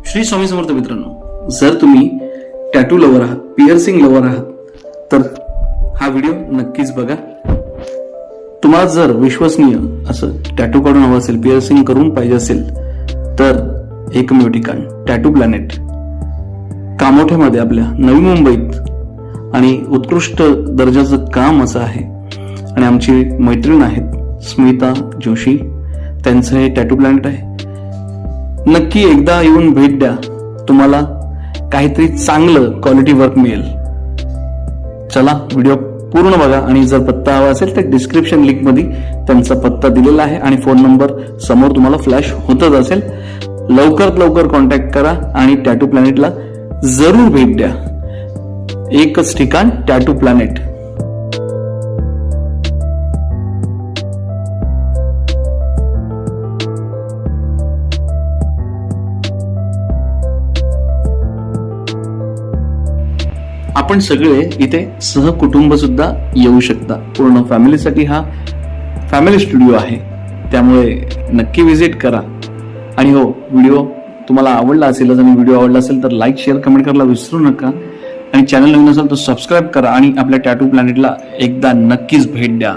श्री स्वामी समर्थ मित्रांनो, जर तुम्ही टॅटू लवर आहात, पिअर्सिंग लवर आहात तर हा व्हिडिओ नक्कीच बघा. तुम्हाला जर विश्वसनीय असं टॅटू काढून हवं असेल, पिअर्सिंग करून पाहिजे असेल तर एकमेव ठिकाण टॅटू प्लॅनेट कामोठ्यामध्ये आपल्या नवी मुंबईत आणि उत्कृष्ट दर्जाचं काम असं आहे. आणि आमची मैत्रीण आहेत स्मिता जोशी, त्यांचं हे टॅटू प्लॅनेट आहे. नक्की एकदा येऊन भेट द्या, तुम्हाला काहीतरी चांगलं क्वालिटी वर्क मिळेल. चला व्हिडिओ पूर्ण बघा आणि जर पत्ता हवा असेल तर डिस्क्रिप्शन लिंक मध्ये त्यांचा पत्ता दिलेला आहे आणि फोन नंबर समोर तुम्हाला फ्लॅश होतच असेल. लवकरात लवकर कॉन्टॅक्ट करा आणि टॅटू प्लॅनेटला जरूर भेट द्या. एकच ठिकाण टॅटू प्लॅनेट. आपण सगळे इथे सहकुटुंब सुद्धा येऊ शकता. पूर्ण फॅमिलीसाठी हा फॅमिली स्टुडिओ आहे, त्यामुळे नक्की व्हिजिट करा. आणि हो, व्हिडिओ तुम्हाला आवडला असेलच आणि व्हिडिओ आवडला असेल तर लाईक, शेअर, कमेंट करायला विसरू नका. आणि चॅनल नवीन असेल तर सबस्क्राईब करा आणि आपल्या टॅटू प्लॅनेटला एकदा नक्कीच भेट द्या.